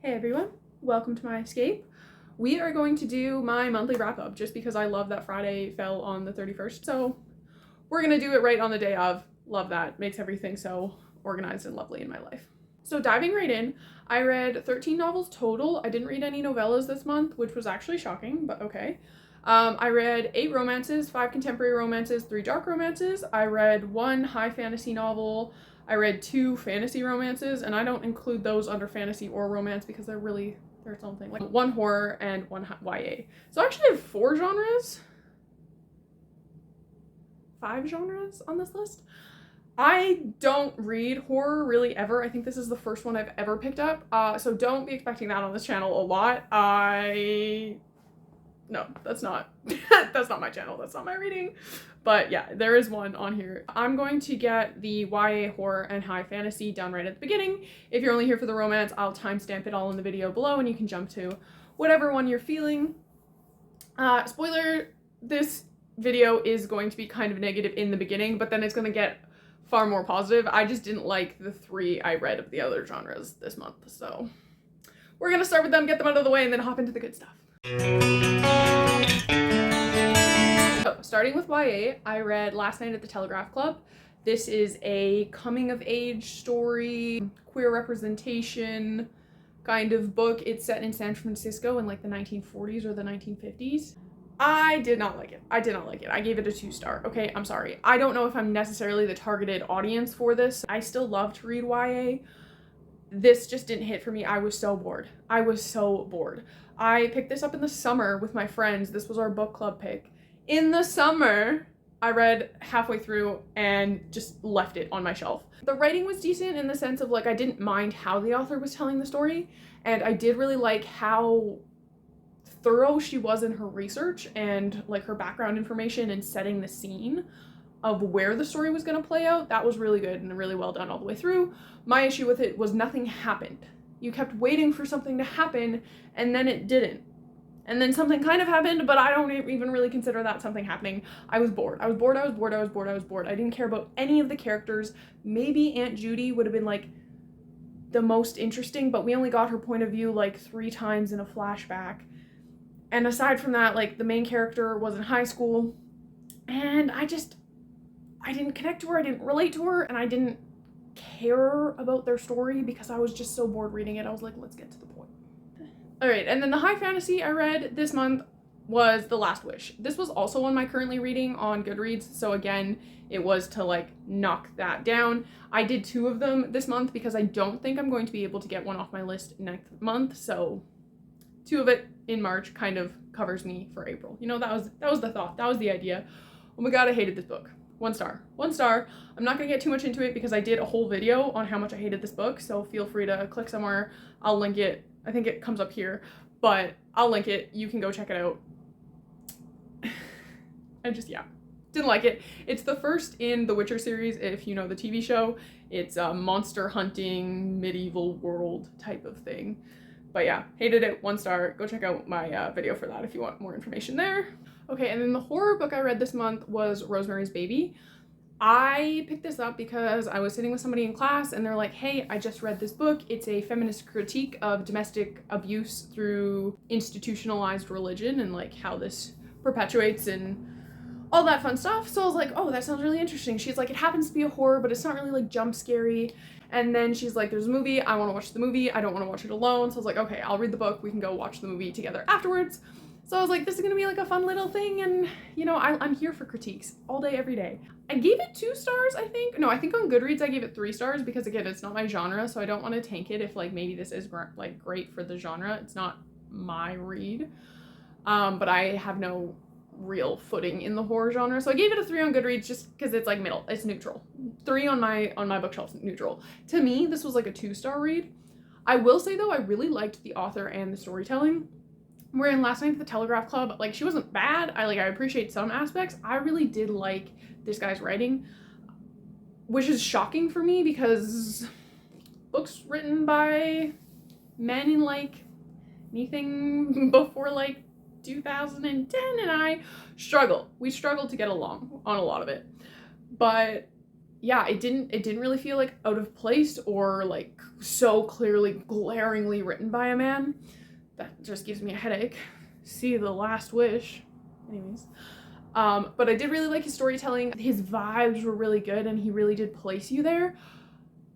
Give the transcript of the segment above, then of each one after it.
Hey everyone, welcome to my escape. We are going to do my monthly wrap up just because I love that Friday fell on the 31st. So we're gonna do it right on the day of. Love that. Makes everything so organized and lovely in my life. So diving right in, I read 13 novels total. I didn't read any novellas this month, which was actually shocking, but okay. I read 8 romances, 5 contemporary romances, 3 dark romances. I read 1 high fantasy novel. I read 2 fantasy romances, and I don't include those under fantasy or romance because they're its own thing. Like 1 horror and 1 YA. So I actually have 4 genres. 5 genres on this list. I don't read horror really ever. I think this is the first one I've ever picked up. So don't be expecting that on this channel a lot. No, that's not that's not my channel. That's not my reading. But yeah, there is one on here. I'm going to get the YA horror and high fantasy done right at the beginning. If you're only here for the romance, I'll timestamp it all in the video below and you can jump to whatever one you're feeling. Spoiler, this video is going to be kind of negative in the beginning, but then it's going to get far more positive. I just didn't like the 3 I read of the other genres this month. So we're going to start with them, get them out of the way, and then hop into the good stuff. So, starting with YA, I read Last Night at the Telegraph Club. This is a coming-of-age story, queer representation kind of book. It's set in San Francisco in like the 1940s or the 1950s. I did not like it. I gave it a 2-star. Okay, I'm sorry. I don't know if I'm necessarily the targeted audience for this. I still love to read YA. This just didn't hit for me. I was so bored. I picked this up in the summer with my friends. This was our book club pick. In the summer, I read halfway through and just left it on my shelf. The writing was decent in the sense of like I didn't mind how the author was telling the story, and I did really like how thorough she was in her research and like her background information and setting the scene of where the story was going to play out. That was really good and really well done all the way through. My issue with it was nothing happened. You kept waiting for something to happen and then it didn't. And then something kind of happened, but I don't even really consider that something happening. I was bored. I didn't care about any of the characters. Maybe Aunt Judy would have been like the most interesting, but we only got her point of view like 3 times in a flashback. And aside from that, like the main character was in high school and I didn't connect to her, I didn't relate to her, and I didn't care about their story because I was just so bored reading it. I was like, let's get to the point. All right, and then the high fantasy I read this month was The Last Wish. This was also one I'm currently reading on Goodreads, so again, it was to like knock that down. I did 2 of them this month because I don't think I'm going to be able to get one off my list next month, so 2 of it in March kind of covers me for April. You know, that was the thought, that was the idea. Oh my god, I hated this book. 1 star. 1 star. I'm not gonna get too much into it because I did a whole video on how much I hated this book, so feel free to click somewhere. I'll link it. I think it comes up here, but I'll link it. You can go check it out. I just, yeah, didn't like it. It's the first in the Witcher series, if you know the TV show. It's a monster hunting, medieval world type of thing. But yeah, hated it. 1 star. Go check out my video for that if you want more information there. Okay, and then the horror book I read this month was Rosemary's Baby. I picked this up because I was sitting with somebody in class and they're like, hey, I just read this book. It's a feminist critique of domestic abuse through institutionalized religion and like how this perpetuates and all that fun stuff. So I was like, oh, that sounds really interesting. She's like, it happens to be a horror, but it's not really like jump scary. And then she's like, there's a movie. I want to watch the movie. I don't want to watch it alone. So I was like, okay, I'll read the book. We can go watch the movie together afterwards. So I was like, this is going to be like a fun little thing. And, you know, I'm here for critiques all day, every day. I gave it 2 stars, I think. No, I think on Goodreads I gave it 3 stars because, again, it's not my genre. So I don't want to tank it if, like, maybe this is, like, great for the genre. It's not my read. But I have no real footing in the horror genre. So I gave it a 3 on Goodreads just because it's, like, middle. It's neutral. 3 on my bookshelf, neutral. To me, this was, like, a 2-star read. I will say, though, I really liked the author and the storytelling. Where in Last Night at the Telegraph Club, like, she wasn't bad. I appreciate some aspects. I really did like this guy's writing, which is shocking for me because books written by men in, like, anything before, like, 2010, and I struggle. We struggle to get along on a lot of it. But yeah, it didn't really feel like out of place or like so clearly glaringly written by a man. That just gives me a headache. See The Last Wish. Anyways. But I did really like his storytelling. His vibes were really good and he really did place you there.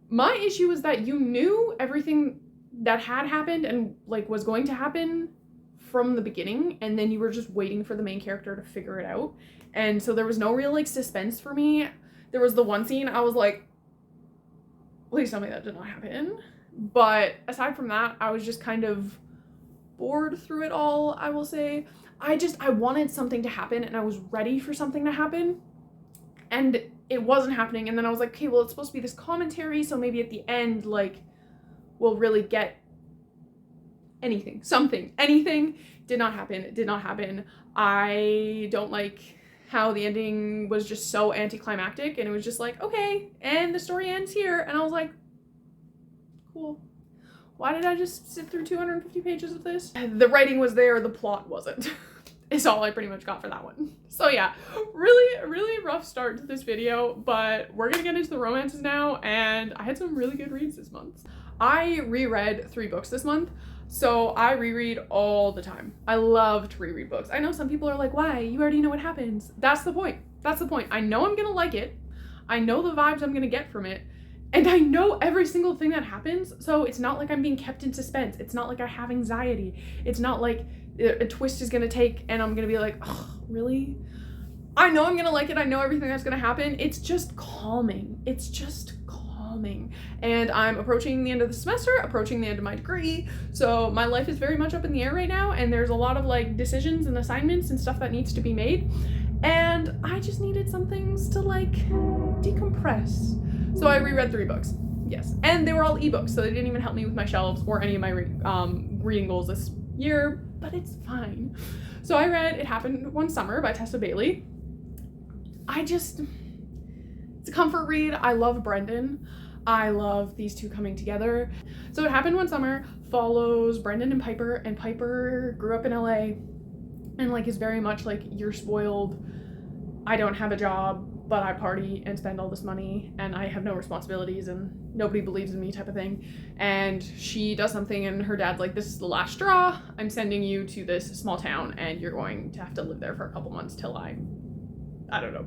My issue was that you knew everything that had happened and like was going to happen from the beginning, and then you were just waiting for the main character to figure it out. And so there was no real like suspense for me. There was the one scene I was like, please tell me that did not happen. But aside from that, I was just kind of bored through it all, I will say. I wanted something to happen and I was ready for something to happen. And it wasn't happening. And then I was like, okay, well, it's supposed to be this commentary, so maybe at the end, like, we'll really get anything. Did not happen. I don't like how the ending was just so anticlimactic, and it was just like, okay, and the story ends here. And I was like, cool. Why did I just sit through 250 pages of this? The writing was there, the plot wasn't. Is all I pretty much got for that one. So yeah, really rough start to this video, but we're gonna get into the romances now, and I had some really good reads this month. I reread 3 books this month, so I reread all the time. I love to reread books. I know some people are like, why? You already know what happens. That's the point. I know I'm gonna like it. I know the vibes I'm gonna get from it. And I know every single thing that happens, so it's not like I'm being kept in suspense. It's not like I have anxiety. It's not like a twist is gonna take and I'm gonna be like, oh, really? I know I'm gonna like it. I know everything that's gonna happen. It's just calming. And I'm approaching the end of the semester, approaching the end of my degree, so my life is very much up in the air right now, and there's a lot of like decisions and assignments and stuff that needs to be made, and I just needed some things to like decompress. So I reread 3 books, yes, and they were all ebooks, so they didn't even help me with my shelves or any of my reading goals this year, but it's fine. So I read It Happened One Summer by Tessa Bailey. It's a comfort read. I love Brendan. I love these two coming together. So It Happened One Summer follows Brendan and Piper grew up in LA and like is very much like, you're spoiled, I don't have a job, but I party and spend all this money and I have no responsibilities and nobody believes in me type of thing. And she does something and her dad's like, this is the last straw. I'm sending you to this small town and you're going to have to live there for a couple months till I don't know,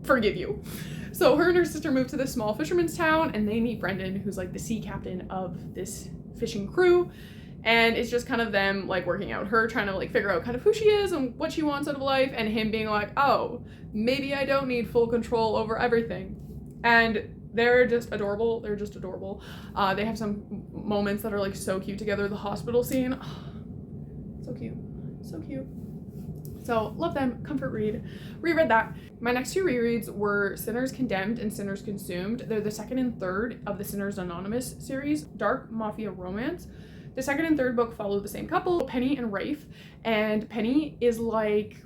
forgive you. So her and her sister move to this small fisherman's town and they meet Brendan, who's like the sea captain of this fishing crew. And it's just kind of them like working out, her trying to like figure out kind of who she is and what she wants out of life, and him being like, oh, maybe I don't need full control over everything. And they're just adorable. They have some moments that are like so cute together. The hospital scene, oh, so cute. So love them, comfort read. Reread that. My next 2 rereads were Sinners Condemned and Sinners Consumed. They're the 2nd and 3rd of the Sinners Anonymous series, dark mafia romance. The 2nd and 3rd book follow the same couple, Penny and Rafe, and Penny is like,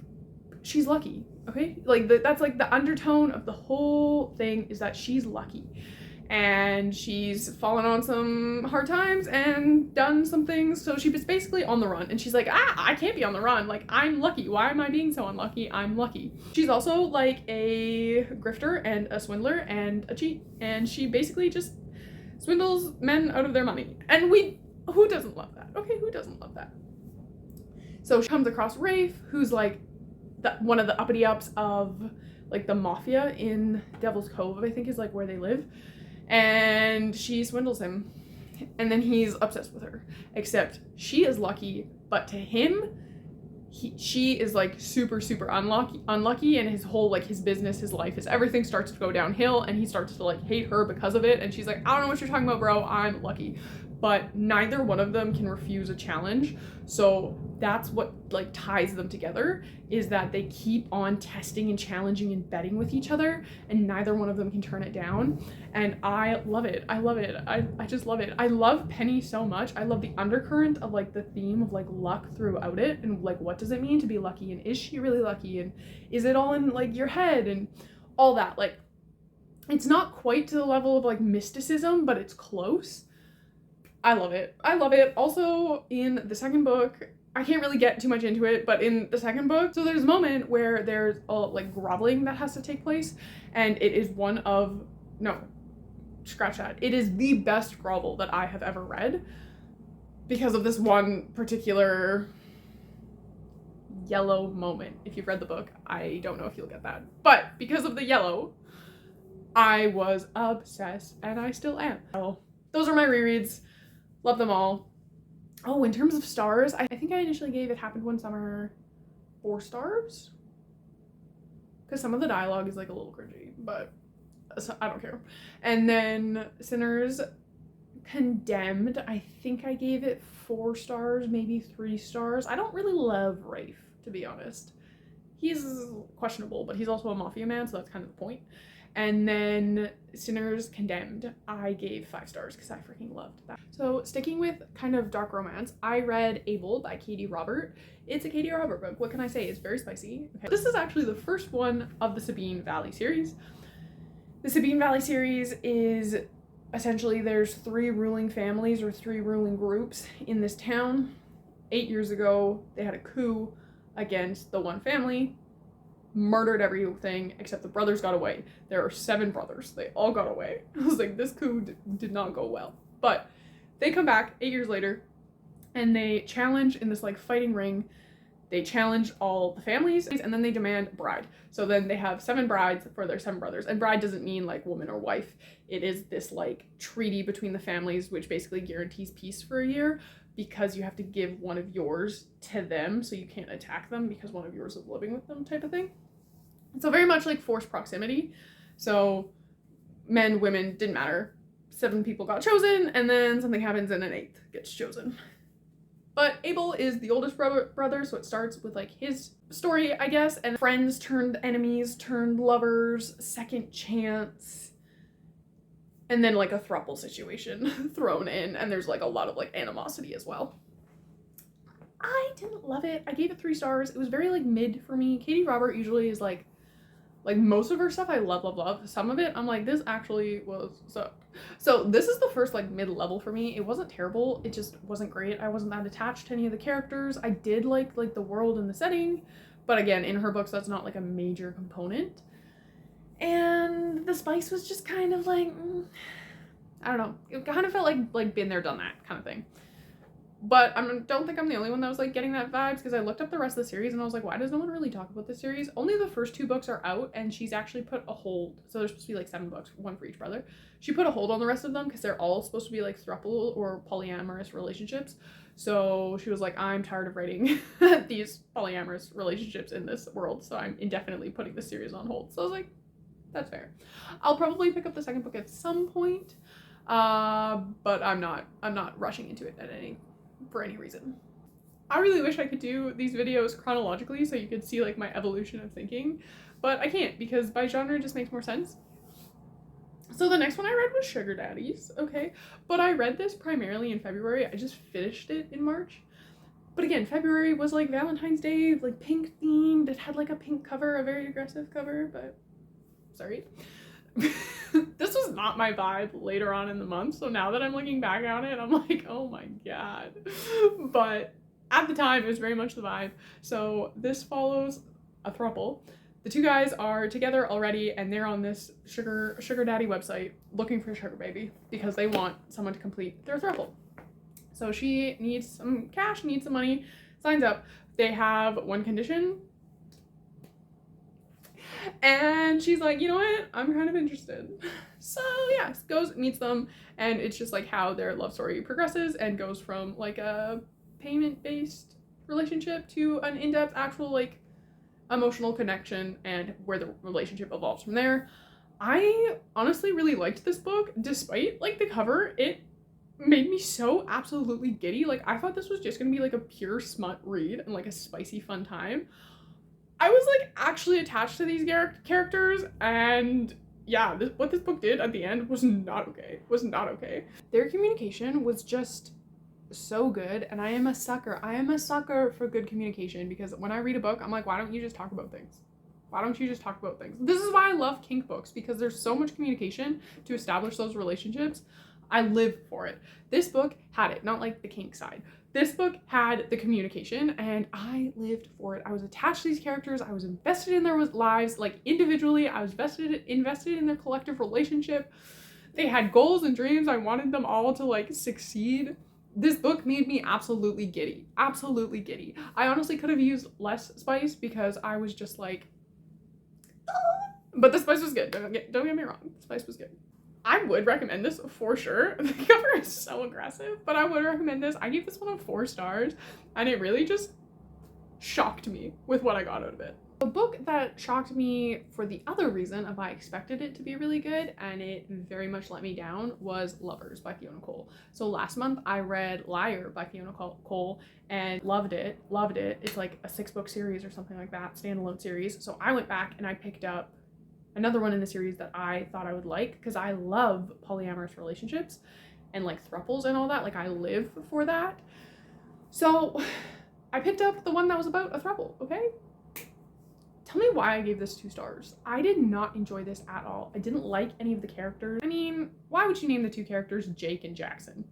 she's lucky, okay? Like that's like the undertone of the whole thing is that she's lucky. And she's fallen on some hard times and done some things, so she was basically on the run. And she's like, I can't be on the run. Like, I'm lucky. Why am I being so unlucky? I'm lucky. She's also like a grifter and a swindler and a cheat. And she basically just swindles men out of their money. And who doesn't love that? Okay, who doesn't love that? So she comes across Rafe, who's like one of the uppity ups of like the mafia in Devil's Cove, I think is like where they live. And she swindles him. And then he's obsessed with her. Except she is lucky, but to him, she is like super unlucky, and his whole like his business, his life, his everything starts to go downhill, and he starts to like hate her because of it. And she's like, I don't know what you're talking about, bro, I'm lucky. But neither one of them can refuse a challenge. So that's what like ties them together, is that they keep on testing and challenging and betting with each other, and neither one of them can turn it down. And I love it. I just love it. I love Penny so much. I love the undercurrent of like the theme of like luck throughout it, and like what does it mean to be lucky, and is she really lucky, and is it all in like your head and all that. Like, it's not quite to the level of like mysticism, but it's close. I love it. Also, in the 2nd book, I can't really get too much into it, but in the 2nd book, so there's a moment where there's like groveling that has to take place, and it is one of no, scratch that. It is the best grovel that I have ever read because of this one particular yellow moment. If you've read the book, I don't know if you'll get that, but because of the yellow, I was obsessed, and I still am. So those are my rereads. Love them all. Oh, in terms of stars, I think I initially gave It Happened One Summer 4 stars, because some of the dialogue is like a little cringy, but I don't care. And then Sinners Condemned, I think I gave it 4 stars, maybe 3 stars. I don't really love Rafe, to be honest. He's questionable, but he's also a mafia man, so that's kind of the point. And then Sinners Condemned, I gave 5 stars because I freaking loved that. So sticking with kind of dark romance, I read Able by Katie Robert. It's a Katie Robert book. What can I say? It's very spicy. Okay. This is actually the first one of the Sabine Valley series. The Sabine Valley series is essentially there's 3 ruling families or 3 ruling groups in this town. 8 years ago, they had a coup against the one family, murdered everything except the brothers got away. There are 7 brothers. They all got away. I was like, this coup did not go well. But they come back 8 years later and they challenge in this like fighting ring. They challenge all the families and then they demand bride. So then they have 7 brides for their 7 brothers. And bride doesn't mean like woman or wife. It is this like treaty between the families which basically guarantees peace for a year, because you have to give one of yours to them so you can't attack them because one of yours is living with them type of thing. So very much like forced proximity. So men, women, didn't matter. 7 people got chosen, and then something happens and an 8th gets chosen. But Abel is the oldest brother, so it starts with like his story, I guess, and friends turned enemies, turned lovers, second chance, and then like a throuple situation thrown in, and there's like a lot of like animosity as well. I didn't love it. I gave it 3 stars. It was very like mid for me. Katie Robert usually is like most of her stuff I love. Some of it I'm like, this actually was sucked. So this is the first like mid-level for me. It wasn't terrible, it just wasn't great. I wasn't that attached to any of the characters. I did like the world and the setting, but again, in her books that's not like a major component. And the spice was just kind of like, I don't know, it kind of felt like been there, done that kind of thing. But I don't think I'm the only one that was like getting that vibes, because I looked up the rest of the series and I was like, why does no one really talk about this series? Only the first 2 books are out, and she's actually put a hold. So there's supposed to be like 7 books, 1 for each brother. She put a hold on the rest of them because they're all supposed to be like throuple or polyamorous relationships. So she was like, I'm tired of writing these polyamorous relationships in this world, so I'm indefinitely putting this series on hold. So I was like, that's fair. I'll probably pick up the 2nd book at some point, but I'm not rushing into it for any reason. I really wish I could do these videos chronologically so you could see like my evolution of thinking, but I can't because by genre it just makes more sense. So the next one I read was Sugar Daddies, okay? But I read this primarily in February. I just finished it in March. But again, February was like Valentine's Day, like pink themed. It had like a pink cover, a very aggressive cover, but sorry. This was not my vibe later on in the month, so now that I'm looking back on it, I'm like, oh my god. But at the time, it was very much the vibe. So this follows a throuple. The 2 guys are together already, and they're on this sugar daddy website looking for a sugar baby because they want someone to complete their throuple. So she needs some cash, needs some money, signs up. They have one condition. And she's like, you know what? I'm kind of interested. So yeah, goes, meets them, and it's just like how their love story progresses and goes from like a payment-based relationship to an in-depth actual like emotional connection, and where the relationship evolves from there. I honestly really liked this book, despite like the cover. It made me so absolutely giddy. Like I thought this was just gonna be like a pure smut read and like a spicy fun time. I was like actually attached to these characters, and yeah, what this book did at the end was not okay. Their communication was just so good, and I am a sucker for good communication, because when I read a book, I'm like, why don't you just talk about things? This is why I love kink books, because there's so much communication to establish those relationships. I live for it. This book had it, not like the kink side. This book had the communication and I lived for it. I was attached to these characters. I was invested in their lives, like individually. I was invested in their collective relationship. They had goals and dreams. I wanted them all to like succeed. This book made me absolutely giddy. Absolutely giddy. I honestly could have used less spice because I was just like, but the spice was good. Don't get me wrong. The spice was good. I would recommend this for sure. The cover is so aggressive, but I would recommend this. I gave this one 4 stars, and it really just shocked me with what I got out of it. A book that shocked me for the other reason of I expected it to be really good, and it very much let me down, was Lovers by Fiona Cole. So last month I read Liar by Fiona Cole and loved it. It's like a 6-book series or something like that, standalone series. So I went back and I picked up another one in the series that I thought I would like because I love polyamorous relationships and like thruples and all that. Like I live for that. So I picked up the one that was about a throuple, okay? Tell me why I gave this 2 stars. I did not enjoy this at all. I didn't like any of the characters. I mean, why would you name the 2 characters Jake and Jackson?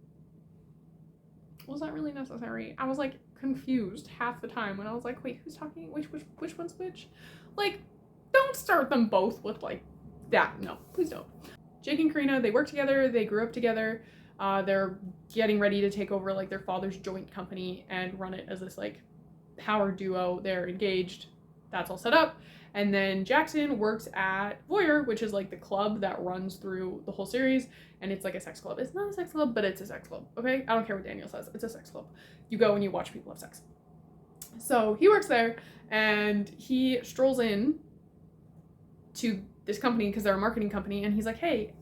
Was that really necessary? I was like confused half the time when I was like, wait, who's talking? Which one's which? Like, don't start them both with like that. No, please don't. Jake and Karina, they work together, they grew up together. They're getting ready to take over like their father's joint company and run it as this like power duo. They're engaged. That's all set up. And then Jackson works at Voyeur, which is like the club that runs through the whole series. And it's like a sex club. It's not a sex club, but it's a sex club. Okay? I don't care what Daniel says. It's a sex club. You go and you watch people have sex. So he works there and he strolls in to this company because they're a marketing company, and he's like, hey,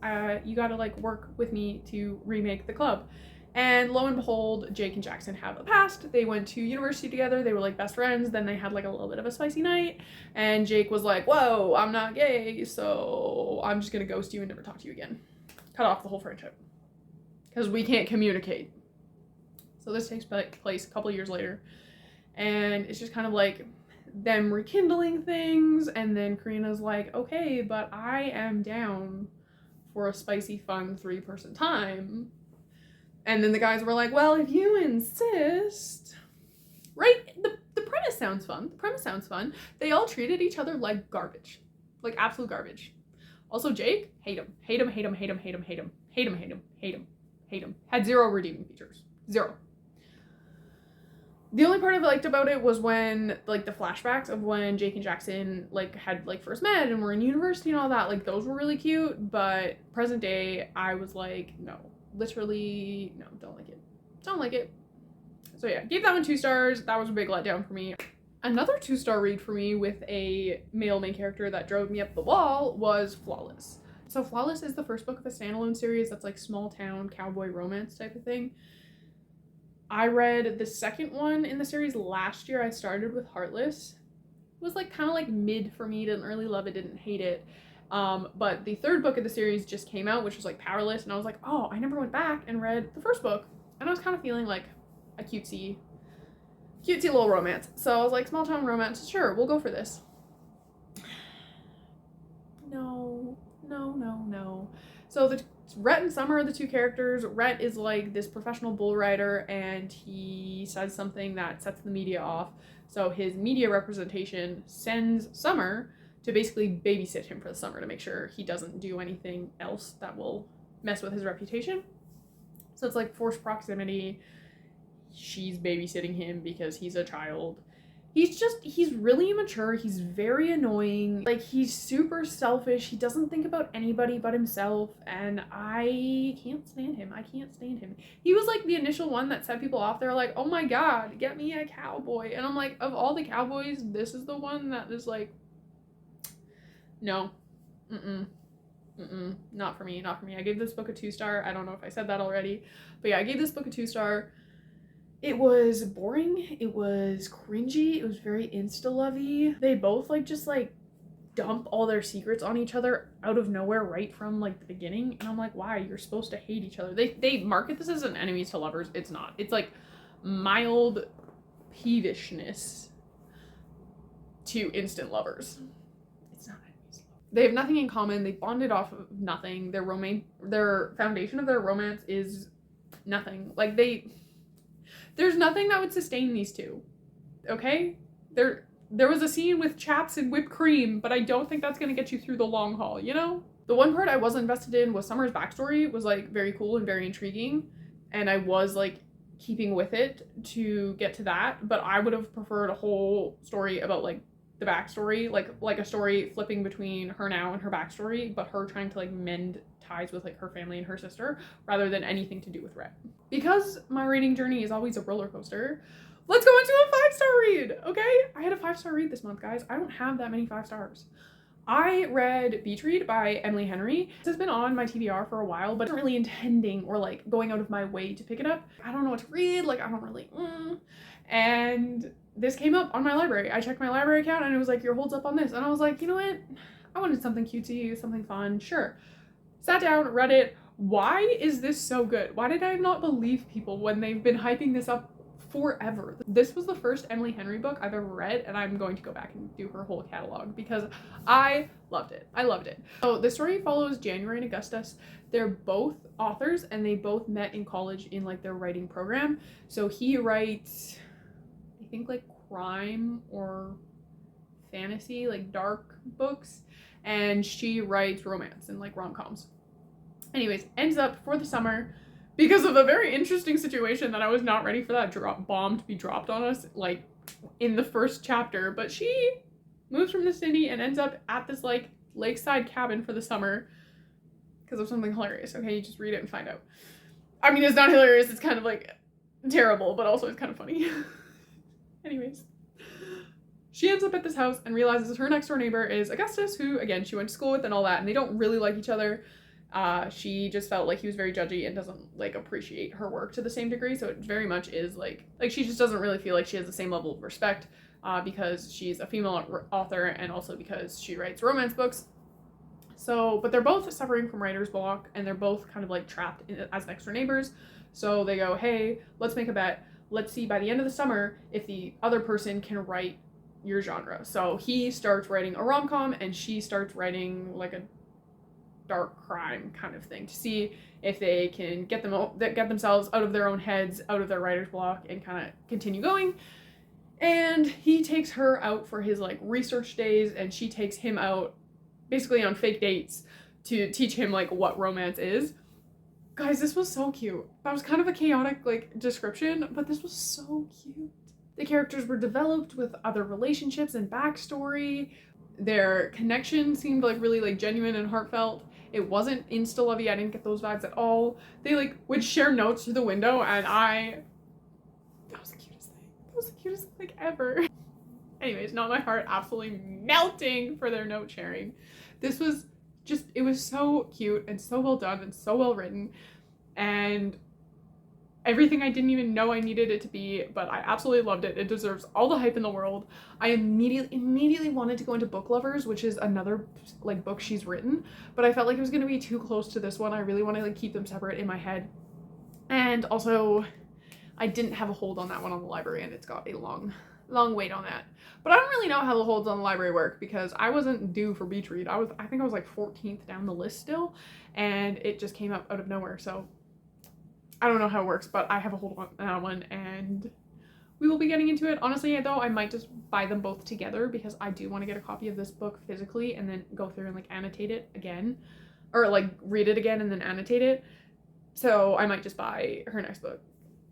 you gotta like work with me to remake the club. And lo and behold, Jake and Jackson have a past. They went to university together, they were like best friends, then they had like a little bit of a spicy night, and Jake was like, whoa, I'm not gay, so I'm just gonna ghost you and never talk to you again. Cut off the whole friendship because we can't communicate. So this takes place a couple years later, and it's just kind of like them rekindling things, and then Karina's like, okay, but I am down for a spicy, fun 3-person time. And then the guys were like, well, if you insist. Right? The premise sounds fun. They all treated each other like garbage. Like absolute garbage. Also, Jake, hate him. Had 0 redeeming features. 0. The only part I liked about it was when, like, the flashbacks of when Jake and Jackson, like, had, like, first met and were in university and all that. Like, those were really cute, but present day, I was like, no. Literally, no, don't like it. Don't like it. So, yeah, gave that one 2 stars. That was a big letdown for me. Another 2-star read for me with a male main character that drove me up the wall was Flawless. So, Flawless is the first book of a standalone series that's, like, small town cowboy romance type of thing. I read the second one in the series last year. I started with Heartless. It was like kind of like mid for me. Didn't really love it, didn't hate it. But the 3rd book of the series just came out, which was like Powerless, and I was like, oh, I never went back and read the 1st book. And I was kind of feeling like a cutesy little romance. So I was like, small town romance, sure, we'll go for this. No. So Rhett and Summer are the 2 characters. Rhett is like this professional bull rider, and he says something that sets the media off. So his media representation sends Summer to basically babysit him for the summer to make sure he doesn't do anything else that will mess with his reputation. So it's like forced proximity. She's babysitting him because he's a child. He's really immature. He's very annoying. Like, he's super selfish. He doesn't think about anybody but himself, and I can't stand him. He was like the initial one that set people off. They're like, oh my god, get me a cowboy. And I'm like, of all the cowboys, this is the one that is like, no. Not for me. I gave this book a 2-star. I don't know if I said that already, but yeah, I gave this book a 2-star. It was boring, it was cringy, it was very insta-lovey. They both like just like dump all their secrets on each other out of nowhere right from like the beginning, and I'm like, why? You're supposed to hate each other. They market this as an enemies to lovers. It's not. It's like mild peevishness to instant lovers. It's not enemies to lovers. They have nothing in common. They bonded off of nothing. Their foundation of their romance is nothing. Like there's nothing that would sustain these two. Okay? There was a scene with chaps and whipped cream, but I don't think that's gonna get you through the long haul, you know? The one part I was invested in was Summer's backstory was like very cool and very intriguing, and I was like keeping with it to get to that, but I would have preferred a whole story about like the backstory, like a story flipping between her now and her backstory, but her trying to like mend ties with like her family and her sister rather than anything to do with Rhett. Because my reading journey is always a roller coaster, let's go into a 5-star read, okay? I had a 5-star read this month, guys. I don't have that many 5 stars. I read Beach Read by Emily Henry. This has been on my TBR for a while, but I'm not really intending or like going out of my way to pick it up. I don't know what to read, like I don't really, and this came up on my library. I checked my library account and it was like, your holds up on this. And I was like, you know what? I wanted something cutesy, something fun, sure. Sat down, read it. Why is this so good? Why did I not believe people when they've been hyping this up forever? This was the first Emily Henry book I've ever read, and I'm going to go back and do her whole catalog because I loved it. I loved it. So the story follows January and Augustus. They're both authors and they both met in college in like their writing program. So he writes, I think like crime or fantasy, like dark books, and she writes romance and like rom-coms. Anyways, ends up for the summer, because of a very interesting situation that I was not ready for that bomb to be dropped on us, like, in the first chapter, but she moves from the city and ends up at this, like, lakeside cabin for the summer because of something hilarious. Okay, you just read it and find out. I mean, it's not hilarious, it's kind of, like, terrible, but also it's kind of funny. Anyways. She ends up at this house and realizes her next door neighbor is Augustus, who, again, she went to school with and all that, and they don't really like each other. She just felt like he was very judgy and doesn't like appreciate her work to the same degree, so it very much is like she just doesn't really feel like she has the same level of respect because she's a female author and also because she writes romance books. So, but they're both suffering from writer's block and they're both kind of like trapped as next door neighbors. So they go, hey, let's make a bet. Let's see by the end of the summer if the other person can write your genre. So he starts writing a rom-com and she starts writing like a dark crime kind of thing to see if they can get themselves out of their own heads, out of their writer's block, and kind of continue going. And he takes her out for his like research days, and she takes him out basically on fake dates to teach him like what romance is. Guys, this was so cute. That was kind of a chaotic like description, but this was so cute. The characters were developed with other relationships and backstory. Their connection seemed like really like genuine and heartfelt. It wasn't insta-lovey. I didn't get those vibes at all. They like would share notes through the window, and that was the cutest thing. That was the cutest thing ever. Anyways, not my heart absolutely melting for their note sharing. This was just, it was so cute and so well done and so well written, and everything I didn't even know I needed it to be, but I absolutely loved it. It deserves all the hype in the world. I immediately wanted to go into Book Lovers, which is another like book she's written, but I felt like it was going to be too close to this one. I really want to like keep them separate in my head. And also I didn't have a hold on that one on the library, and it's got a long wait on that. But I don't really know how the holds on the library work because I wasn't due for Beach Read. I think I was like 14th down the list still, and it just came up out of nowhere. So I don't know how it works, but I have a hold on that one, and we will be getting into it. Honestly, though, I might just buy them both together because I do want to get a copy of this book physically and then go through and like annotate it again, or like read it again and then annotate it. So I might just buy her next book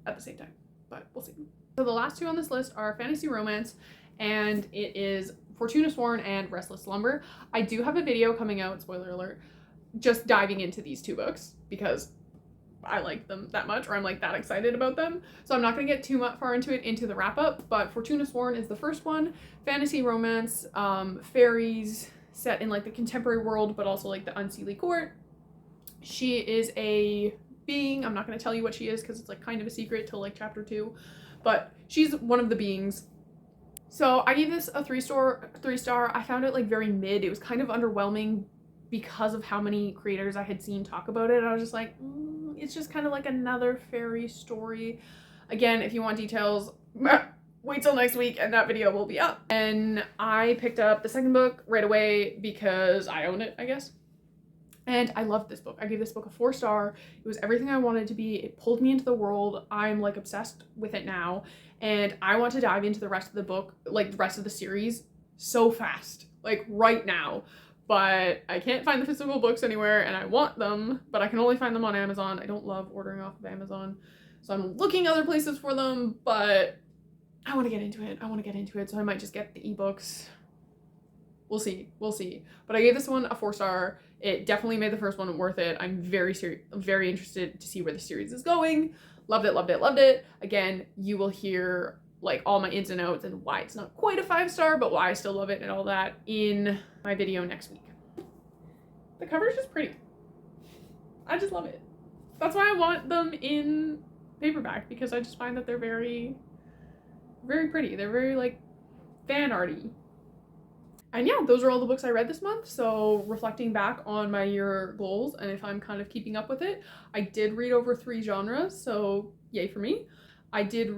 at the same time, but we'll see. So the last two on this list are fantasy romance, and it is Fortuna Sworn and Restless Slumber. I do have a video coming out, spoiler alert, just diving into these two books because I like them that much, or I'm like that excited about them. So I'm not going to get too far into it into the wrap up, but Fortuna Sworn is the first one. Fantasy romance, fairies set in like the contemporary world, but also like the unseelie court. She is a being. I'm not going to tell you what she is because it's like kind of a secret till like chapter 2, but she's one of the beings. So I gave this a 3-star. I found it like very mid. It was kind of underwhelming because of how many creators I had seen talk about it. I was just like, it's just kind of like another fairy story. Again, if you want details, wait till next week and that video will be up. And I picked up the second book right away because I own it, I guess. And I loved this book. I gave this book a 4-star. It was everything I wanted it to be. It pulled me into the world. I'm like obsessed with it now. And I want to dive into the rest of the book, like the rest of the series, so fast, like right now. But I can't find the physical books anywhere and I want them, but I can only find them on Amazon. I don't love ordering off of Amazon. So I'm looking other places for them, but I want to get into it. So I might just get the ebooks. We'll see. But I gave this one a 4-star. It definitely made the first one worth it. I'm very interested to see where the series is going. Loved it. Again, you will hear like all my ins and outs and why it's not quite a 5-star, but why I still love it and all that in my video next week. The cover is just pretty. I just love it. That's why I want them in paperback, because I just find that they're very, very pretty. They're very like fan arty. And yeah, those are all the books I read this month. So reflecting back on my year goals and if I'm kind of keeping up with it, I did read over 3 genres, so yay for me. I did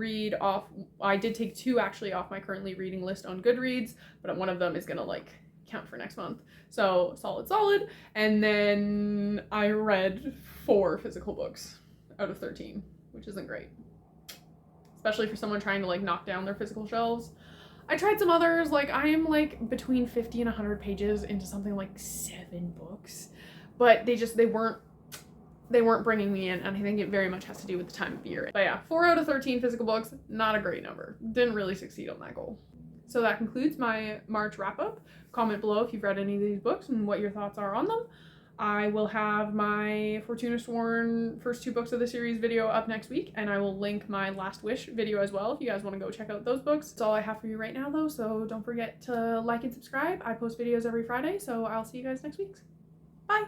take 2 actually off my currently reading list on Goodreads, but one of them is gonna like count for next month. So solid. And then I read 4 physical books out of 13, which isn't great. Especially for someone trying to like knock down their physical shelves. I tried some others, like I am like between 50 and 100 pages into something like 7 books, but they weren't bringing me in, and I think it very much has to do with the time of year. But yeah, 4 out of 13 physical books, not a great number. Didn't really succeed on that goal. So that concludes my March wrap up. Comment below if you've read any of these books and what your thoughts are on them. I will have my Fortuna Sworn first 2 books of the series video up next week, and I will link my Last Wish video as well if you guys want to go check out those books. That's all I have for you right now though, so don't forget to like and subscribe. I post videos every Friday, so I'll see you guys next week. Bye!